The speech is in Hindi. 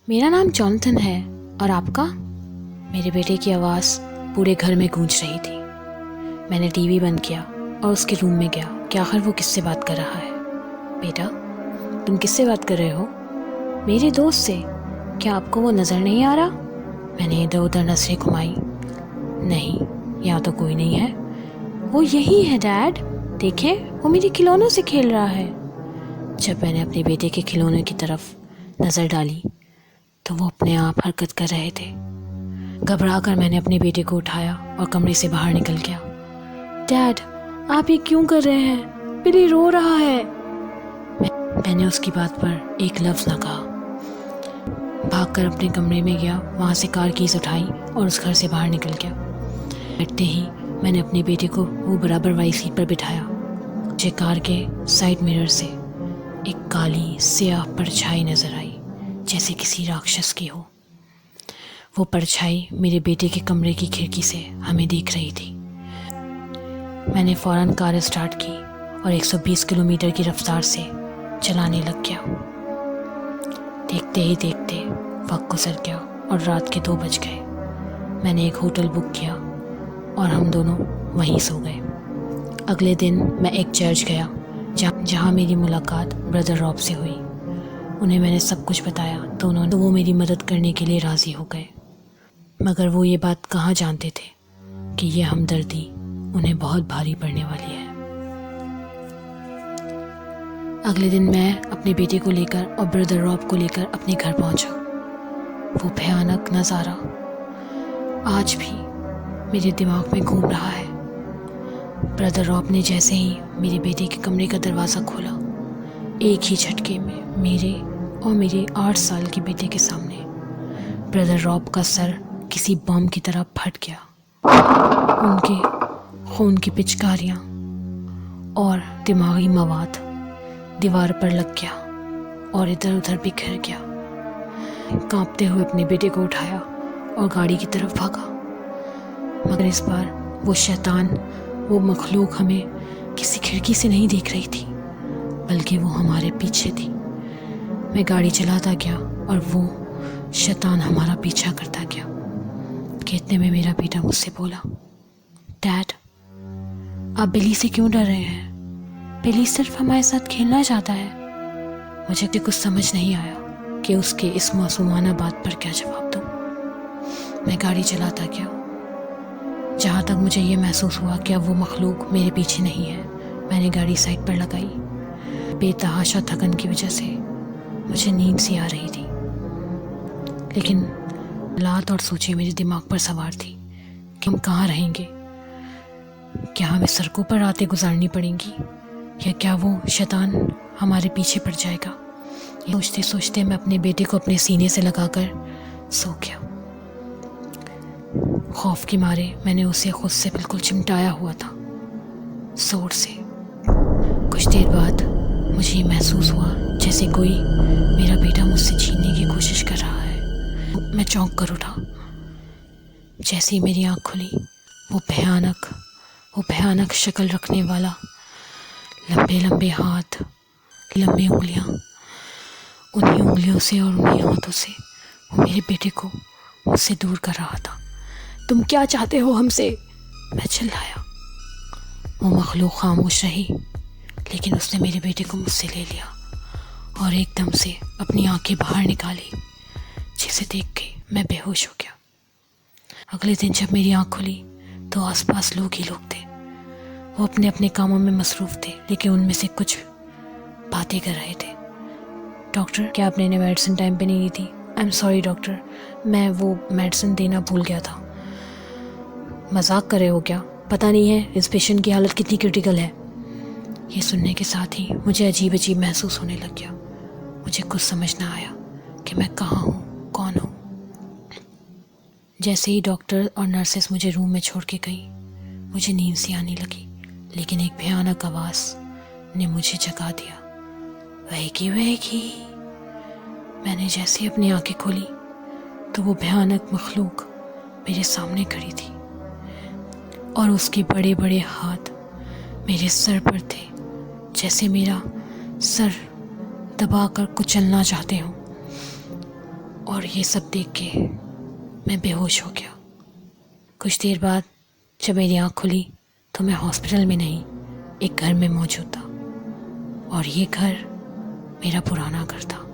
मेरा नाम जॉनथन है। और आपका? मेरे बेटे की आवाज़ पूरे घर में गूंज रही थी। मैंने टीवी बंद किया और उसके रूम में गया कि आखिर वो किससे बात कर रहा है। बेटा, तुम किससे बात कर रहे हो? मेरे दोस्त से। क्या आपको वो नज़र नहीं आ रहा? मैंने इधर उधर नजरें घुमाई। नहीं, यहाँ तो कोई नहीं है। वो यही है डैड, देखें, वो मेरे खिलौनों से खेल रहा है। जब मैंने अपने बेटे के खिलौने की तरफ नज़र डाली तो वो अपने आप हरकत कर रहे थे। घबरा कर मैंने अपने बेटे को उठाया और कमरे से बाहर निकल गया। डैड, आप ये क्यों कर रहे हैं? बिली रो रहा है। मैंने उसकी बात पर एक लफ्ज़ न कहा। भागकर अपने कमरे में गया, वहाँ से कार कीज उठाई और उस घर से बाहर निकल गया। बैठते ही मैंने अपने बेटे को वो बराबर वाली सीट पर बिठाया। मुझे कार के साइड मिरर से एक काली स्याह परछाई नजर आई, जैसे किसी राक्षस की हो। वो परछाई मेरे बेटे के कमरे की खिड़की से हमें देख रही थी। मैंने फौरन कार स्टार्ट की और 120 किलोमीटर की रफ्तार से चलाने लग गया। देखते ही देखते वक्त गुजर गया और रात के 2 बज गए। मैंने एक होटल बुक किया और हम दोनों वहीं सो गए। अगले दिन मैं एक चर्च गया जहाँ मेरी मुलाकात ब्रदर रॉब से हुई। उन्हें मैंने सब कुछ बताया तो वो मेरी मदद करने के लिए राज़ी हो गए। मगर वो ये बात कहाँ जानते थे कि ये हमदर्दी उन्हें बहुत भारी पड़ने वाली है। अगले दिन मैं अपने बेटे को लेकर और ब्रदर रॉब को लेकर अपने घर पहुंचा। वो भयानक नज़ारा आज भी मेरे दिमाग में घूम रहा है। ब्रदर रॉब ने जैसे ही मेरे बेटे के कमरे का दरवाज़ा खोला, एक ही झटके में मेरे और मेरे 8 साल के बेटे के सामने ब्रदर रॉब का सर किसी बम की तरह फट गया। उनके खून की पिचकारियाँ और दिमागी मवाद दीवार पर लग गया और इधर उधर बिखर गया। कांपते हुए अपने बेटे को उठाया और गाड़ी की तरफ भागा। मगर इस बार वो शैतान, वो मखलूक हमें किसी खिड़की से नहीं देख रही थी, बल्कि वो हमारे पीछे थी। मैं गाड़ी चलाता गया और वो शैतान हमारा पीछा करता गया। इतने में मेरा बेटा मुझसे बोला, डैड, आप बिली से क्यों डर रहे हैं? बिली सिर्फ हमारे साथ खेलना चाहता है। मुझे कुछ समझ नहीं आया कि उसके इस मासूमाना बात पर क्या जवाब दूं। मैं गाड़ी चलाता गया जहाँ तक मुझे ये महसूस हुआ कि अब वो मखलूक मेरे पीछे नहीं है। मैंने गाड़ी साइड पर लगाई। बेतहाशा थकन की वजह से मुझे नींद सी आ रही थी, लेकिन हालात और सोचें मेरे दिमाग पर सवार थी कि हम कहाँ रहेंगे। क्या हमें सड़कों पर रातें गुजारनी पड़ेंगी या क्या वो शैतान हमारे पीछे पड़ जाएगा? सोचते सोचते मैं अपने बेटे को अपने सीने से लगाकर सो गया। खौफ के मारे मैंने उसे खुद से बिल्कुल चिमटाया हुआ था, जोर से। कुछ देर बाद मुझे महसूस हुआ जैसे कोई मेरा बेटा मुझसे छीनने की कोशिश कर रहा है। मैं चौंक कर उठा। जैसे ही मेरी आँख खुली, वो भयानक शक्ल रखने वाला, लंबे लंबे हाथ, लंबी उंगलियां, उन्हीं उंगलियों से और उन्हीं हाथों से वो मेरे बेटे को मुझसे दूर कर रहा था। तुम क्या चाहते हो हमसे? मैं चिल्लाया। वो मखलूक खामोश रही, लेकिन उसने मेरे बेटे को मुझसे ले लिया और एकदम से अपनी आंखें बाहर निकाली, जिसे देख के मैं बेहोश हो गया। अगले दिन जब मेरी आँख खुली तो आसपास लोग ही लोग थे। वो अपने अपने कामों में मसरूफ़ थे, लेकिन उनमें से कुछ बातें कर रहे थे। डॉक्टर, क्या आपने इन्हें मेडिसिन टाइम पे नहीं दी थी? आई एम सॉरी डॉक्टर, मैं वो मेडिसिन देना भूल गया था। मजाक कर रहे हो क्या? पता नहीं है इस पेशेंट की हालत कितनी क्रिटिकल है। ये सुनने के साथ ही मुझे अजीब अजीब महसूस होने लग गया। मुझे कुछ समझ ना आया कि मैं कहाँ हूँ, कौन हूँ। जैसे ही डॉक्टर और नर्सेस मुझे रूम में छोड़ के गई, मुझे नींद सी आने लगी, लेकिन एक भयानक आवाज़ ने मुझे जगा दिया, वैगी वैगी। मैंने जैसे ही अपनी आंखें खोली तो वो भयानक मखलूक मेरे सामने खड़ी थी और उसके बड़े बड़े हाथ मेरे सर पर थे, जैसे मेरा सर दबाकर कुचलना चाहते हों। और ये सब देख के मैं बेहोश हो गया। कुछ देर बाद जब मेरी आँख खुली तो मैं हॉस्पिटल में नहीं, एक घर में मौजूद था, और ये घर मेरा पुराना घर था।